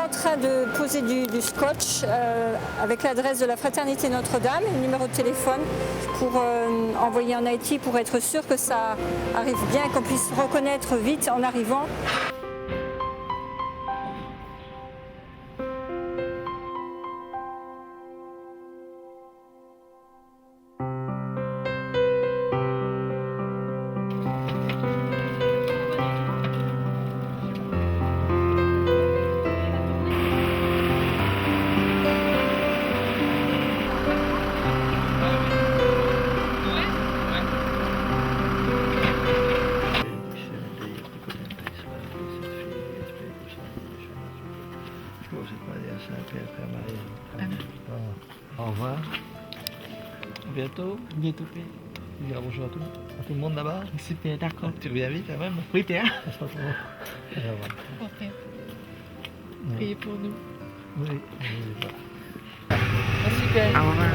en train de poser du scotch avec l'adresse de la Fraternité Notre-Dame, le numéro de téléphone pour envoyer en Haïti pour être sûr que ça arrive bien, qu'on puisse reconnaître vite en arrivant. Au revoir. À bientôt. Bientôt. Tu diras bonjour à tout le monde là-bas. Super, d'accord. Tu reviens vite quand même. Oui, Pierre. Ça se passe comment? Alors, voilà. Oh, Père. Priez pour nous. Oui. Merci, Père. Au revoir.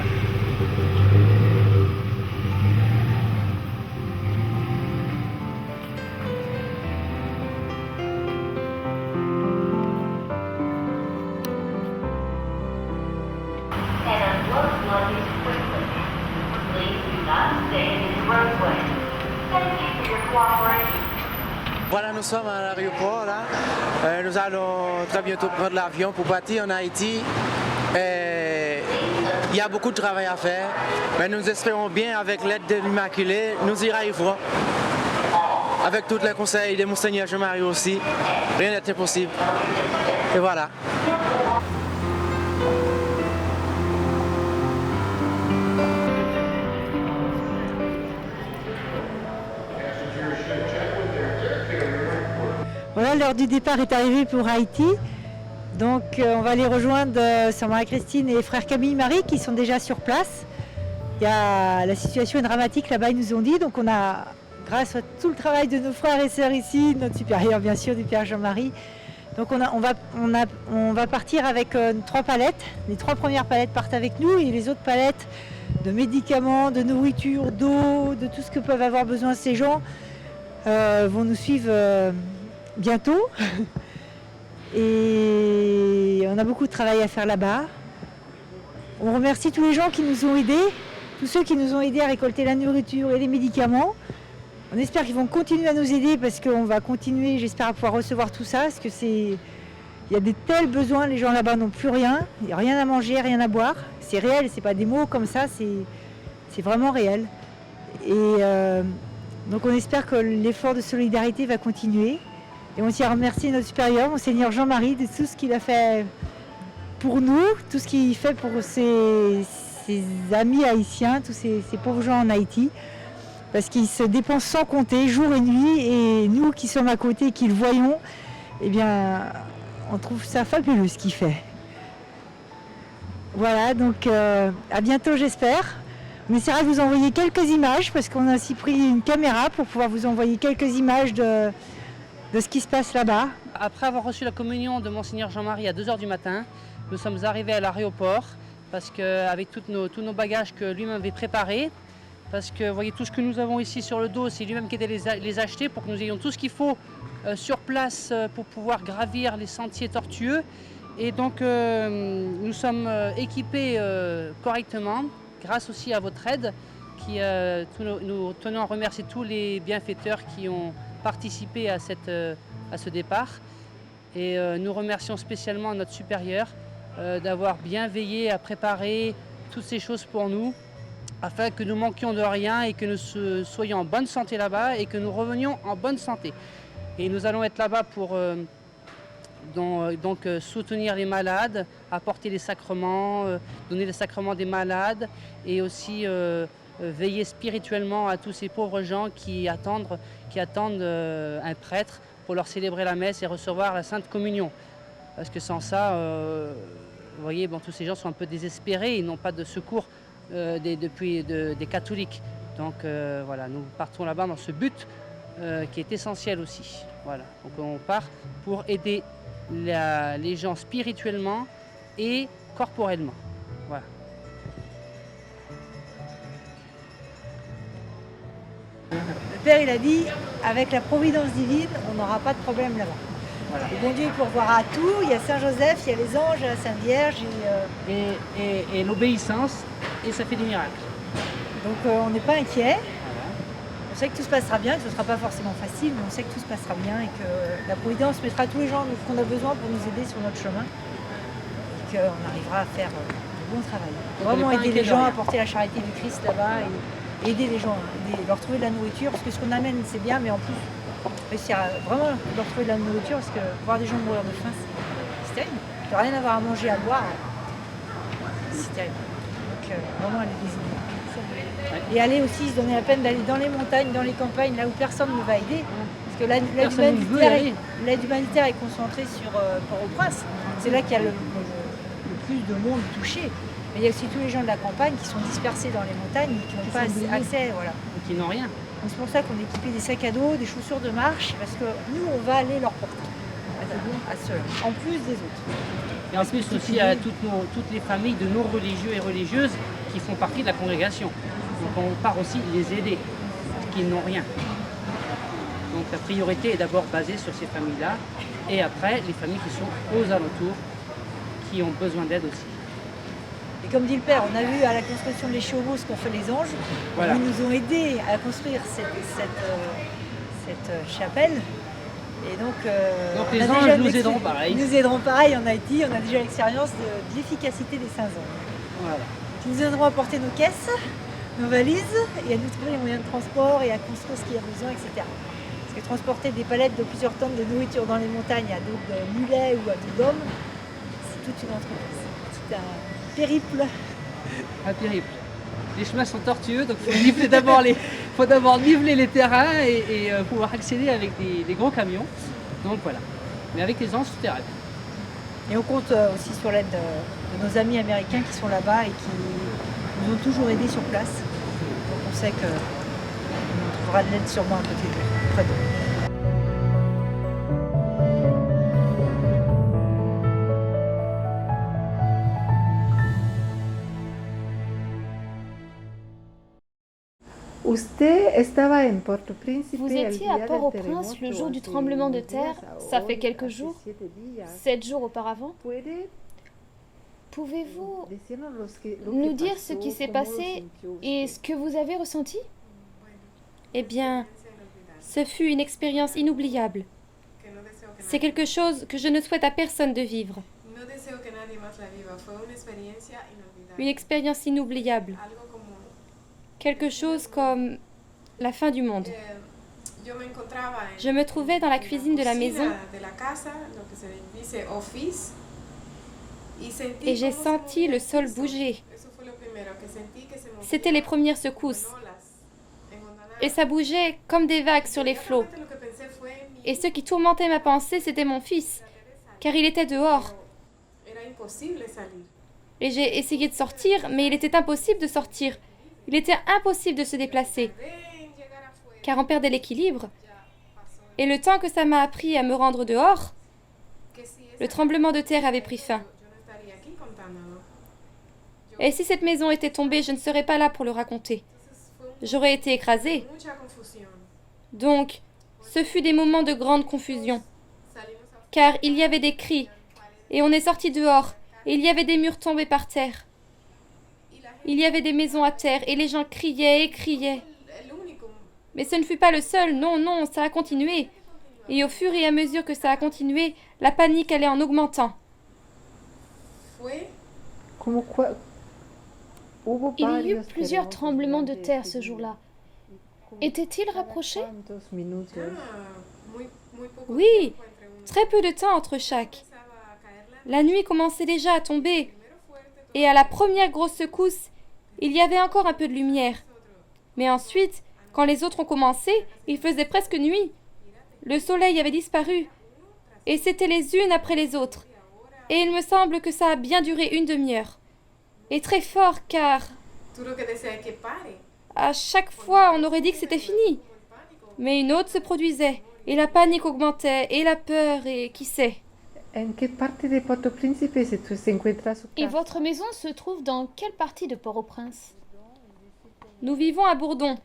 Voilà, nous sommes à l'aéroport là. Nous allons très bientôt prendre l'avion pour partir en Haïti. Il y a beaucoup de travail à faire, mais nous espérons bien, avec l'aide de l'Immaculée, nous y arriverons. Avec tous les conseils de Monseigneur Jean-Marie aussi, rien n'est impossible. Et voilà. Voilà, l'heure du départ est arrivée pour Haïti. Donc on va aller rejoindre Sœur Marie-Christine et Frère Camille-Marie qui sont déjà sur place. La situation est dramatique là-bas, ils nous ont dit. Donc on a, grâce à tout le travail de nos frères et sœurs ici, notre supérieur bien sûr, du Père Jean-Marie, donc on va partir avec 3 palettes. Les 3 premières palettes partent avec nous et les autres palettes de médicaments, de nourriture, d'eau, de tout ce que peuvent avoir besoin ces gens vont nous suivre bientôt. Et on a beaucoup de travail à faire là-bas. On remercie tous les gens qui nous ont aidés, tous ceux qui nous ont aidés à récolter la nourriture et les médicaments. On espère qu'ils vont continuer à nous aider parce qu'on va continuer, j'espère, à pouvoir recevoir tout ça. Parce que il y a des tels besoins, les gens là-bas n'ont plus rien. Il n'y a rien à manger, rien à boire. C'est réel, c'est pas des mots comme ça, c'est vraiment réel. Et donc on espère que l'effort de solidarité va continuer. Et on tient à remercier notre supérieur, Monseigneur Jean-Marie, de tout ce qu'il a fait pour nous, tout ce qu'il fait pour ses amis haïtiens, tous ces pauvres gens en Haïti. Parce qu'il se dépense sans compter, jour et nuit, et nous qui sommes à côté, qui le voyons, eh bien, on trouve ça fabuleux ce qu'il fait. Voilà, donc à bientôt j'espère. On essaiera de vous envoyer quelques images, parce qu'on a aussi pris une caméra pour pouvoir vous envoyer quelques images de ce qui se passe là-bas. Après avoir reçu la communion de Monseigneur Jean-Marie à 2 h du matin, nous sommes arrivés à l'aéroport parce qu'avec tous nos bagages que lui-même avait préparés, parce que vous voyez tout ce que nous avons ici sur le dos, c'est lui-même qui était les acheter pour que nous ayons tout ce qu'il faut sur place pour pouvoir gravir les sentiers tortueux. Et donc nous sommes équipés correctement grâce aussi à votre aide. Nous tenons à remercier tous les bienfaiteurs qui ont participé à ce départ. Et nous remercions spécialement notre supérieur d'avoir bien veillé à préparer toutes ces choses pour nous, afin que nous manquions de rien et que nous soyons en bonne santé là-bas et que nous revenions en bonne santé. Et nous allons être là-bas pour donc soutenir les malades, apporter les sacrements, donner les sacrements des malades et aussi veiller spirituellement à tous ces pauvres gens qui attendent un prêtre pour leur célébrer la messe et recevoir la Sainte Communion. Parce que sans ça, vous voyez, tous ces gens sont un peu désespérés, ils n'ont pas de secours des catholiques. Donc voilà, nous partons là-bas dans ce but qui est essentiel aussi. Voilà. Donc on part pour aider les gens spirituellement et corporellement. Voilà. Le Père, il a dit, avec la providence divine, on n'aura pas de problème là-bas. Voilà. Le bon Dieu il pourvoira à tout. Il y a Saint-Joseph, il y a les anges, il y a la Sainte Vierge. Et l'obéissance, et ça fait des miracles. Donc on n'est pas inquiet. Voilà. On sait que tout se passera bien, que ce ne sera pas forcément facile, mais on sait que tout se passera bien et que la Providence mettra tous les gens qu'on a besoin pour nous aider sur notre chemin. Et qu'on arrivera à faire du bon travail. Donc, Vraiment on n'est pas aider les inquiet de gens, rien. apporter la charité du Christ là-bas et aider les gens, leur trouver de la nourriture. Parce que ce qu'on amène c'est bien, mais en plus réussir à vraiment leur trouver de la nourriture parce que voir des gens mourir de faim c'est terrible. De rien avoir à manger, à boire, c'est terrible. Donc vraiment aller les aider. Et aller aussi se donner la peine d'aller dans les montagnes, dans les campagnes, là où personne ne va aider. Parce que Personne ne veut y aller. l'aide humanitaire est concentrée sur Port-au-Prince. C'est là qu'il y a le plus de monde touché. Mais il y a aussi tous les gens de la campagne qui sont dispersés dans les montagnes, qui n'ont pas accès. Voilà. Et qui n'ont rien. Donc c'est pour ça qu'on a équipé des sacs à dos, des chaussures de marche, parce que nous, on va aller leur porter à ceux-là, en plus des autres. Et en plus aussi à toutes les familles de nos religieux et religieuses qui font partie de la congrégation. Donc on part aussi les aider, qui n'ont rien. Donc la priorité est d'abord basée sur ces familles-là, et après les familles qui sont aux alentours, qui ont besoin d'aide aussi. Et comme dit le Père, on a vu à la construction des chevaux ce qu'ont fait les anges. Voilà. Ils nous ont aidés à construire cette chapelle. Et donc les on a anges déjà nous aideront pareil. Ils nous aideront pareil en Haïti. On a déjà l'expérience de l'efficacité des saints anges. Voilà. Ils nous aideront à porter nos caisses, nos valises, et à nous trouver les moyens de transport et à construire ce qu'il y a besoin, etc. Parce que transporter des palettes de plusieurs tonnes de nourriture dans les montagnes à dos de mulets ou à dos d'hommes, c'est toute une entreprise. C'est un périple. Pas terrible. Les chemins sont tortueux, donc il faut d'abord niveler les terrains et pouvoir accéder avec des gros camions. Donc voilà. Mais avec les anges, tout est rapide. Et on compte aussi sur l'aide de nos amis américains qui sont là-bas et qui nous ont toujours aidés sur place. Donc on sait qu'on trouvera de l'aide sûrement à côté d'eux, près d'eux. Vous étiez à Port-au-Prince le jour du tremblement de terre, ça fait quelques jours, 7 jours auparavant. Pouvez-vous nous dire ce qui s'est passé et ce que vous avez ressenti? Eh bien, ce fut une expérience inoubliable. C'est quelque chose que je ne souhaite à personne de vivre. Une expérience inoubliable. Quelque chose comme la fin du monde. Je me trouvais dans la cuisine de la maison et j'ai senti le sol bouger. C'était les premières secousses. Et ça bougeait comme des vagues sur les flots. Et ce qui tourmentait ma pensée, c'était mon fils, car il était dehors. Et j'ai essayé de sortir, mais il était impossible de sortir. Il était impossible de se déplacer, car on perdait l'équilibre. Et le temps que ça m'a pris à me rendre dehors, le tremblement de terre avait pris fin. Et si cette maison était tombée, je ne serais pas là pour le raconter. J'aurais été écrasée. Donc, ce fut des moments de grande confusion, car il y avait des cris, et on est sorti dehors, et il y avait des murs tombés par terre. Il y avait des maisons à terre, et les gens criaient et criaient. Mais ce ne fut pas le seul, non, non, ça a continué. Et au fur et à mesure que ça a continué, la panique allait en augmentant. Il y a eu plusieurs tremblements de terre ce jour-là. Étaient-ils rapprochés? Oui, très peu de temps entre chaque. La nuit commençait déjà à tomber. Et à la première grosse secousse, il y avait encore un peu de lumière. Mais ensuite, quand les autres ont commencé, il faisait presque nuit. Le soleil avait disparu. Et c'était les unes après les autres. Et il me semble que ça a bien duré une demi-heure. Et très fort car... À chaque fois, on aurait dit que c'était fini. Mais une autre se produisait. Et la panique augmentait. Et la peur. Et qui sait? Et votre maison se trouve dans quelle partie de Port-au-Prince? Nous vivons à Bourdon.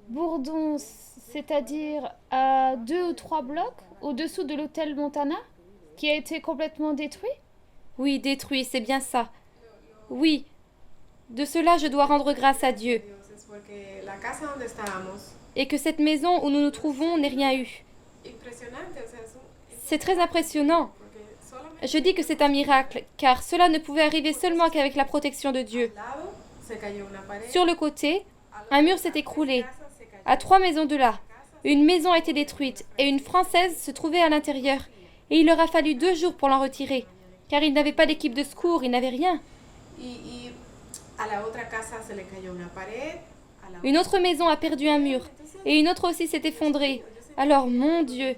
Bourdon, c'est-à-dire à 2 ou 3 blocs au-dessous de l'hôtel Montana? Qui a été complètement détruit? Oui, détruit, c'est bien ça. Oui, de cela je dois rendre grâce à Dieu. Et que cette maison où nous nous trouvons n'ait rien eu. C'est très impressionnant. Je dis que c'est un miracle, car cela ne pouvait arriver seulement qu'avec la protection de Dieu. Sur le côté, un mur s'est écroulé. À 3 maisons de là, une maison a été détruite et une Française se trouvait à l'intérieur. Et il leur a fallu 2 jours pour l'en retirer, car ils n'avaient pas d'équipe de secours, ils n'avaient rien. Une autre maison a perdu un mur, et une autre aussi s'est effondrée. Alors, mon Dieu,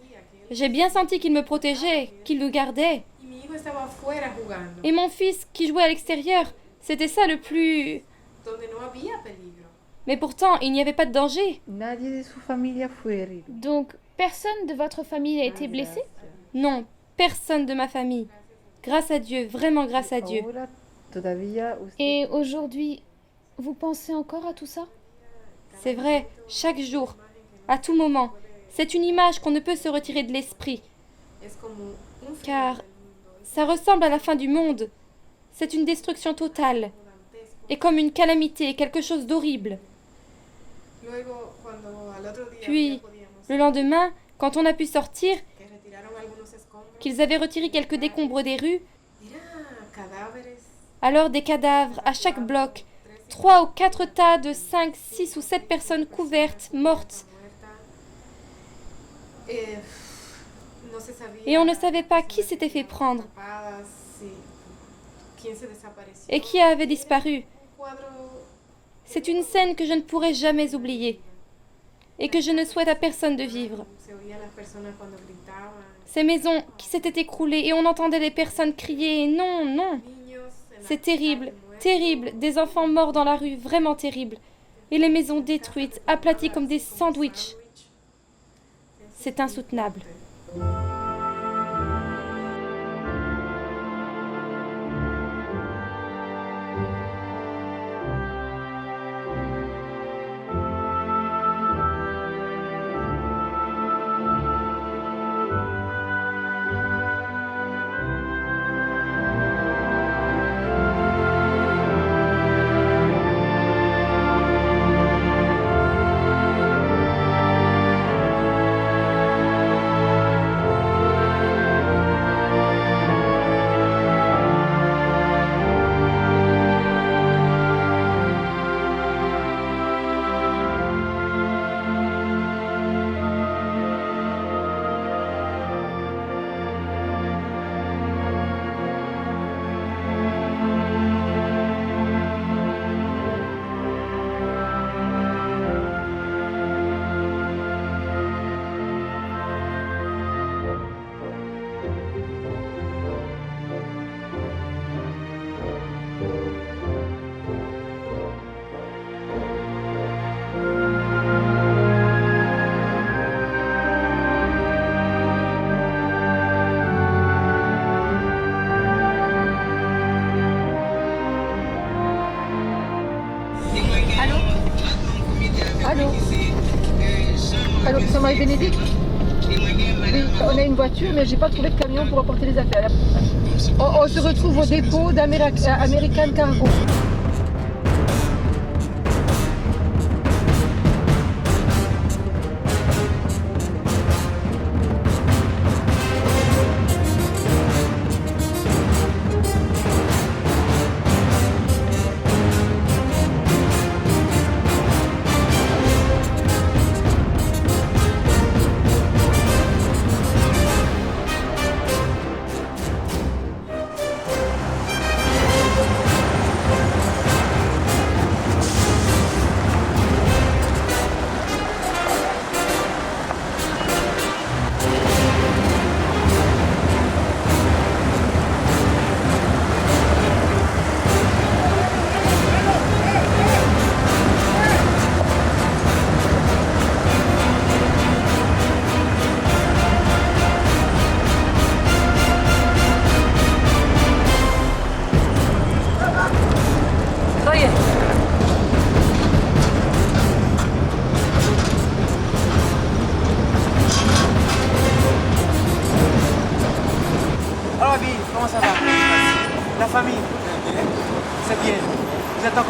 j'ai bien senti qu'il me protégeait, qu'il nous gardait. Et mon fils, qui jouait à l'extérieur, c'était ça le plus... Mais pourtant, il n'y avait pas de danger. Donc, personne de votre famille a été blessé? Non, personne de ma famille. Grâce à Dieu, vraiment grâce à Dieu. Et aujourd'hui, vous pensez encore à tout ça? C'est vrai, chaque jour, à tout moment. C'est une image qu'on ne peut se retirer de l'esprit. Car ça ressemble à la fin du monde. C'est une destruction totale. Et comme une calamité, quelque chose d'horrible. Puis, le lendemain, quand on a pu sortir, qu'ils avaient retiré quelques décombres des rues, alors des cadavres à chaque bloc, 3 ou 4 tas de 5, 6 ou 7 personnes couvertes, mortes. Et on ne savait pas qui s'était fait prendre et qui avait disparu. C'est une scène que je ne pourrai jamais oublier et que je ne souhaite à personne de vivre. Ces maisons qui s'étaient écroulées et on entendait les personnes crier « Non, non !» C'est terrible, terrible, des enfants morts dans la rue, vraiment terrible. Et les maisons détruites, aplaties comme des sandwichs. C'est insoutenable. Allô, c'est Marie Bénédicte? Oui, on a une voiture, mais j'ai pas trouvé de camion pour apporter les affaires. On se retrouve au dépôt d'American Cargo.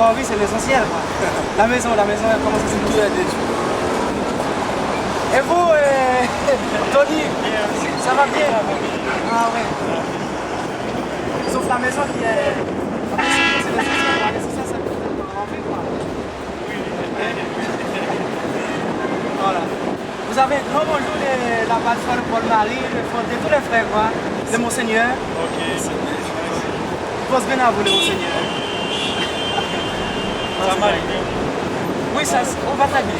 avoir envie, c'est l'essentiel. La maison, elle commence à se bouger. Et vous, Tony, ça va bien? Ah ouais. Sauf la maison qui est... C'est l'essentiel, l'essentiel, ça peut être envie, quoi. Voilà. Vous avez un grand bonjour de la part de frère Paul-Marie, de tous les frères, quoi, de Monseigneur. Ok. Pose bien à vous, le Monseigneur. Ça va bien. Oui, ça, on va très bien.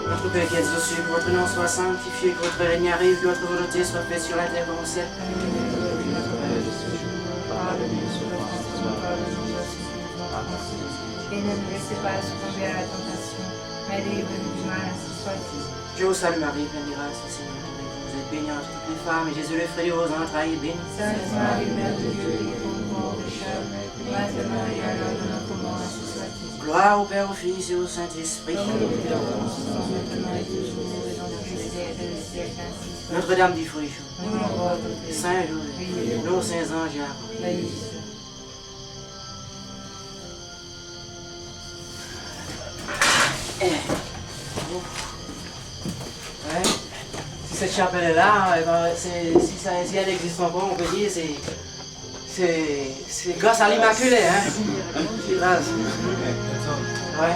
Notre Père qui es aux cieux, que votre nom soit sanctifié, que votre règne arrive, que votre volonté soit faite sur la terre comme au ciel. Et ne nous laissez pas succomber à la tentation, mais délivre-nous du mal, ainsi soit-il. Je vous salue Marie, pleine de grâce, le Seigneur est avec vous. Vous êtes bénie entre toutes les femmes, et Jésus, le fruit de vos entrailles, est béni. Sainte Marie, Mère de Dieu, priez pour nous pauvres pécheurs, maintenant et à l'heure de notre mort, ainsi soit-il. Gloire au Père, au Fils et au Saint-Esprit. Notre-Dame du fruit chaud. Saint Joseph, nos saints anges et archanges. Ouais. Si cette chapelle est là, si elle existe encore, on peut dire c'est grâce à l'Immaculée, hein. C'est grâce. Ouais.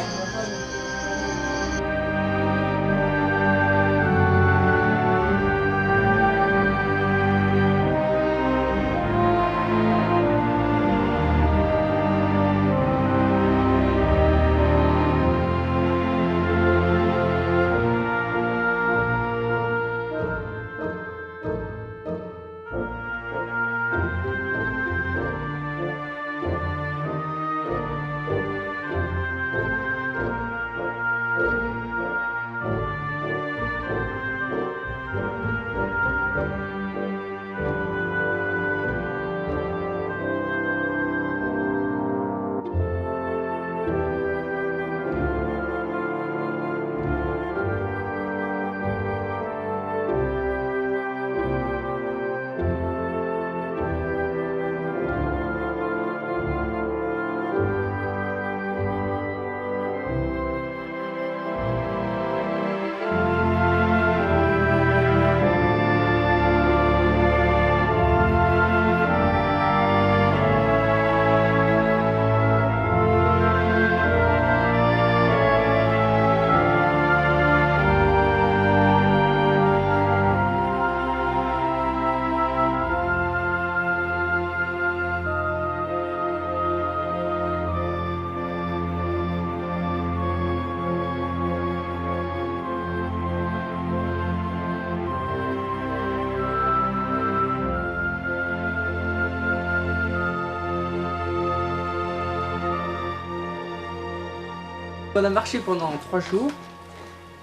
On a marché pendant 3 jours.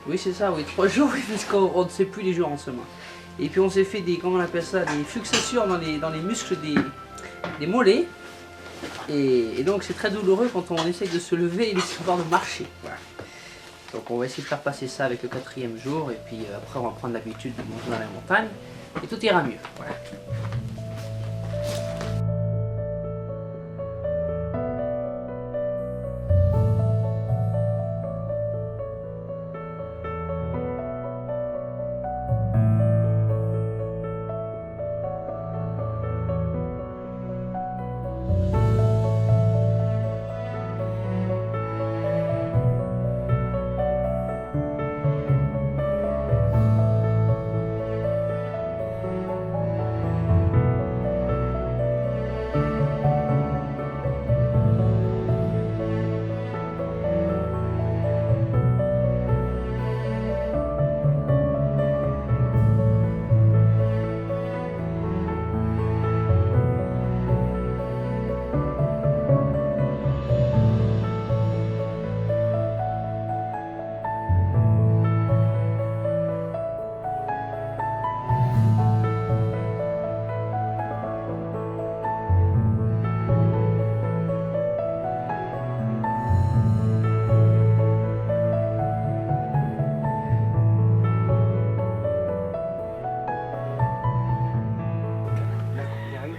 Oui, c'est ça, oui, 3 jours, oui, parce qu'on ne sait plus les jours en ce moment. Et puis on s'est fait des, comment on appelle ça, des fluxations dans les muscles des mollets. Et donc c'est très douloureux quand on essaye de se lever et d'essayer de marcher. Voilà. Donc on va essayer de faire passer ça avec le 4e jour. Et puis après on va prendre l'habitude de manger dans la montagne. Et tout ira mieux. Voilà.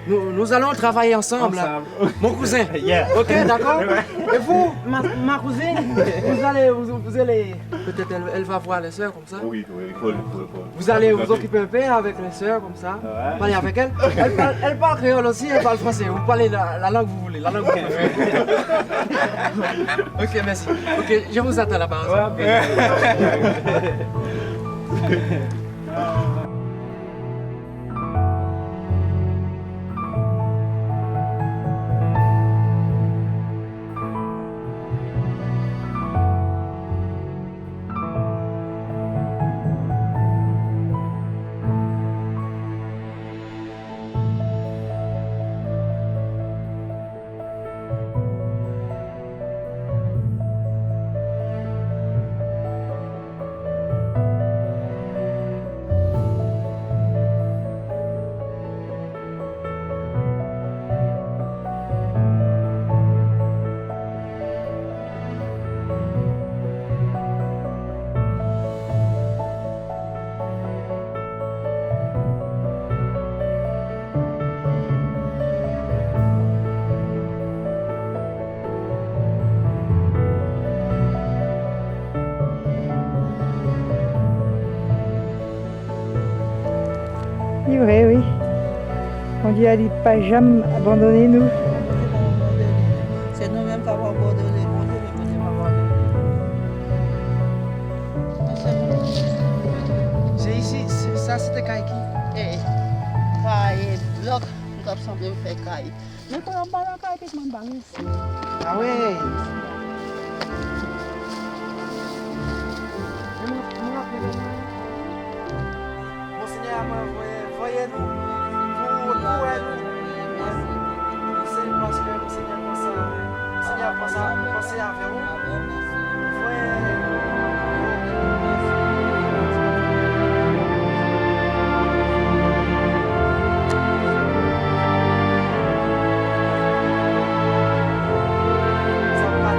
Nous allons travailler ensemble. Mon cousin. Ok, d'accord. Et vous, ma cousine, vous allez... Peut-être elle va voir les sœurs comme ça. Oui, il faut. Vous allez vous occuper un peu avec les sœurs comme ça. Parlez avec elle. Elle parle créole aussi, elle parle français. Vous parlez la langue que vous voulez, la langue que vous préférez. Ok, merci. Ok, je vous attends là-bas. C'est vrai, oui. On dit à ne pas jamais abandonner nous. C'est nous-mêmes qui avons abandonné. C'est ici, ça c'était Kaiki. Eh, caille, bloc, nous avons semblé faire caille. Mais quand on parle de caille, puis on parle ici. Ah ouais. Monseigneur, voyez-nous. C'est parce que le Seigneur pense à vous. Ça va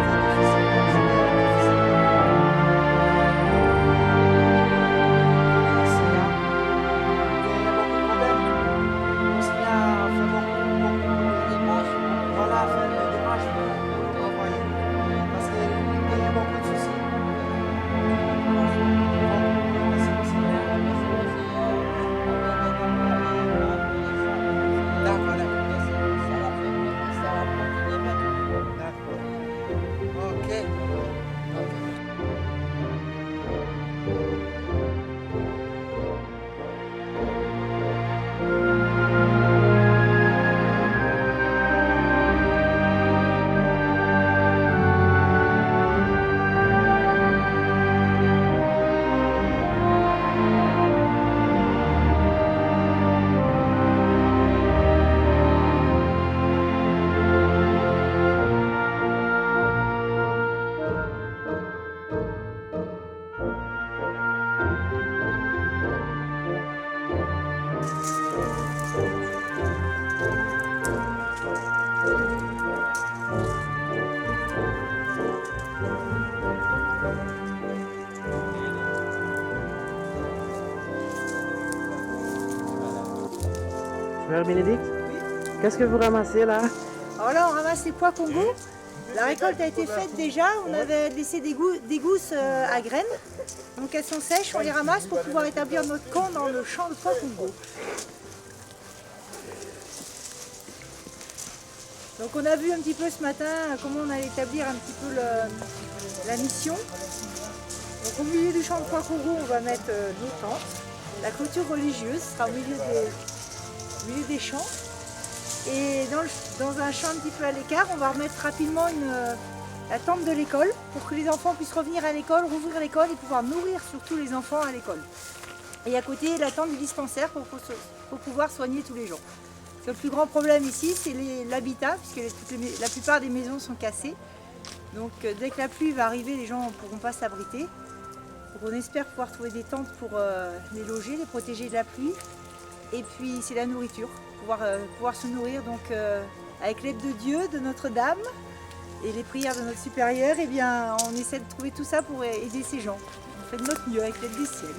Frère Bénédicte, qu'est-ce que vous ramassez là? Alors là, on ramasse les pois Congo. La récolte a été faite déjà. On avait laissé des gousses à graines. Donc elles sont sèches, on les ramasse pour pouvoir établir notre camp dans le champ de pois Congo. Donc on a vu un petit peu ce matin comment on allait établir un petit peu la mission. Donc au milieu du champ de pois Congo, on va mettre nos tentes. La clôture religieuse sera au milieu des champs. Et dans un champ un petit peu à l'écart, on va remettre rapidement la tente de l'école pour que les enfants puissent revenir à l'école, rouvrir l'école et pouvoir nourrir surtout les enfants à l'école. Et à côté, la tente du dispensaire pour pouvoir soigner tous les gens. Le plus grand problème ici, c'est l'habitat, puisque la plupart des maisons sont cassées. Donc dès que la pluie va arriver, les gens ne pourront pas s'abriter. Donc on espère pouvoir trouver des tentes pour les loger, les protéger de la pluie. Et puis c'est la nourriture, pouvoir se nourrir donc avec l'aide de Dieu, de Notre-Dame et les prières de notre supérieur. Eh bien, on essaie de trouver tout ça pour aider ces gens. On fait de notre mieux avec l'aide du ciel.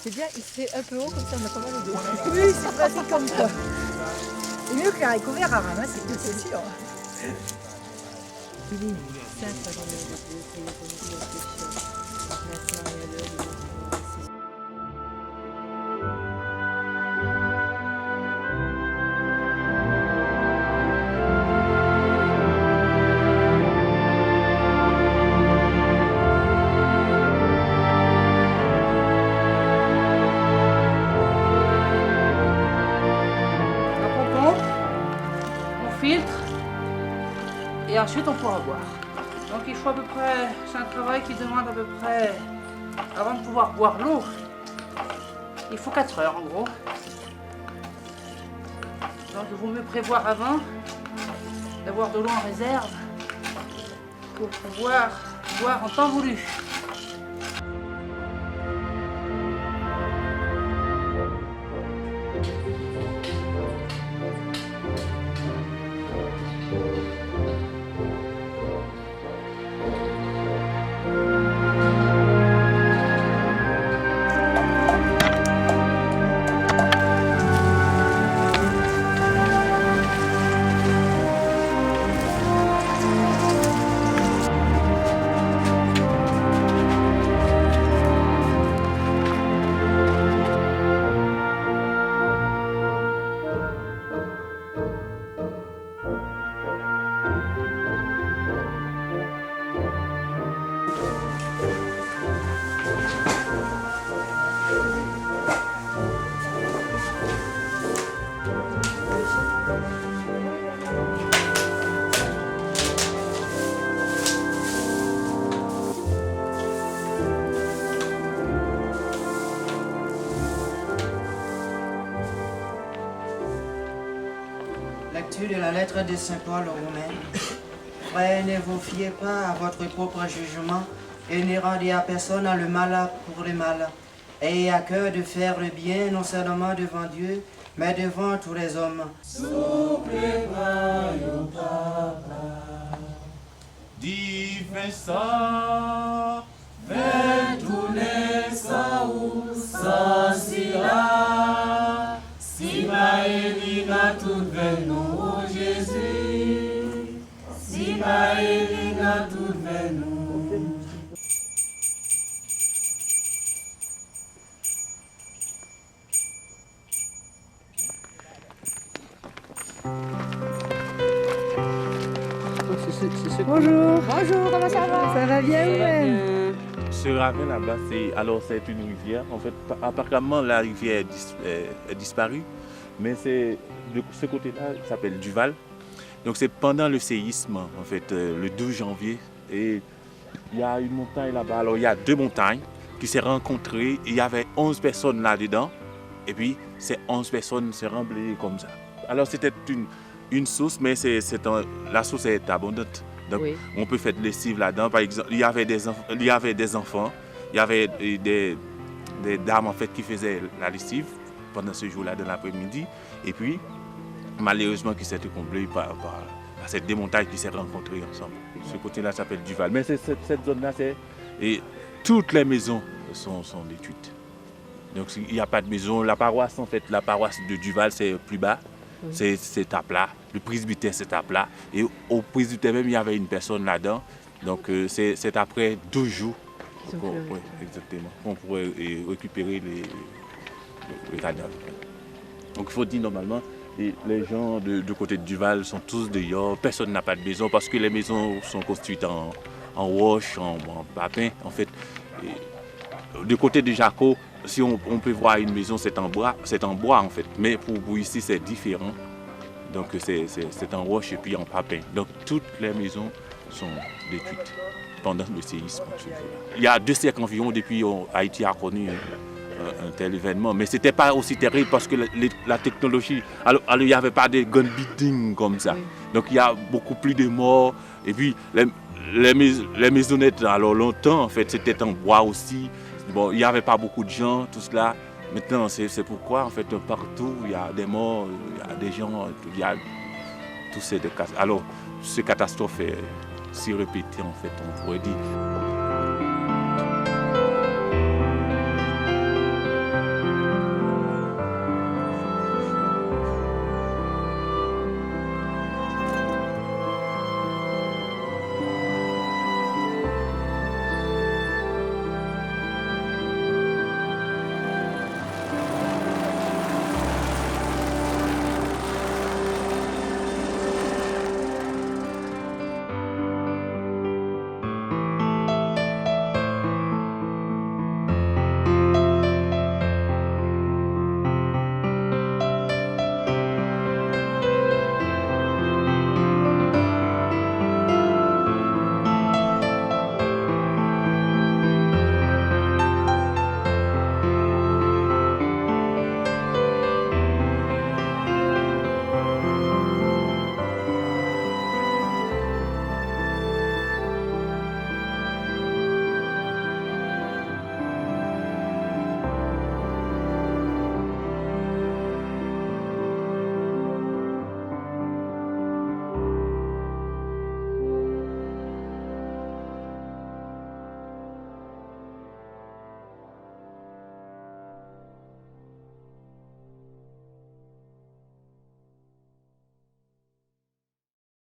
C'est bien, il se fait un peu haut, comme ça on a pas mal d'eau. Oui, c'est pratique comme ça. C'est mieux qu'un haricot vert à ramasser, c'est sûr. Et ensuite on pourra boire. Donc il faut à peu près, c'est un travail qui demande à peu près, avant de pouvoir boire l'eau, il faut 4 heures en gros. Donc il vaut mieux prévoir avant, d'avoir de l'eau en réserve, pour pouvoir boire en temps voulu. Lecture de la lettre de Saint Paul aux Romains. Frères, ne vous fiez pas à votre propre jugement et ne rendez à personne le mal pour le mal. Ayez à cœur de faire le bien non seulement devant Dieu, mais devant tous les hommes. Difesa, ventunesa usasila, sima eliga tout venu Jésus, sima eliga tout venu. Bonjour. Bonjour, comment ça va? Ça va bien vous-même? Ce ravin là-bas, c'est une rivière. En fait, apparemment, la rivière est disparue, mais c'est de ce côté-là, ça s'appelle Duval. Donc c'est pendant le séisme, en fait, le 12 janvier. Et il y a une montagne là-bas. Alors il y a 2 montagnes qui s'est rencontrées. Il y avait 11 personnes là-dedans. Et puis ces 11 personnes se remblayaient comme ça. Alors c'était une source, mais la source est abondante. Donc oui. On peut faire de lessive là-dedans. Par exemple, il y avait des enfants, il y avait des dames en fait qui faisaient la lessive pendant ce jour-là de l'après-midi. Et puis, malheureusement, qui s'est comblé par C'est des montagnes qui s'est rencontrées ensemble. Ce côté-là s'appelle Duval. Mais cette zone-là, et toutes les maisons sont détruites. Donc il n'y a pas de maison. La paroisse, en fait, la paroisse de Duval, c'est plus bas. C'est à plat. Le presbytère, c'est à plat. Et au presbytère même, il y avait une personne là-dedans. Donc c'est après 2 jours qu'on pourrait récupérer les cadavres. Donc il faut dire normalement, les gens de côté de Duval sont tous dehors. Personne n'a pas de maison parce que les maisons sont construites en roche, en papin. En fait, du côté de Jaco, si on peut voir une maison, c'est en bois en fait. Mais pour ici, c'est différent. Donc c'est en roche et puis en papin. Donc toutes les maisons sont détruites pendant le séisme. Il y a 2 siècles environ depuis Haïti a connu un tel événement. Mais ce n'était pas aussi terrible parce que la technologie, alors il n'y avait pas de gun building comme ça. Donc il y a beaucoup plus de morts. Et puis les maisonnettes, alors longtemps en fait, c'était en bois aussi. Bon, il n'y avait pas beaucoup de gens, tout cela. Maintenant, c'est pourquoi, en fait, partout, il y a des morts, il y a des gens, il y a tous ces cas. Alors, ces catastrophes est si répétées, en fait, on pourrait dire.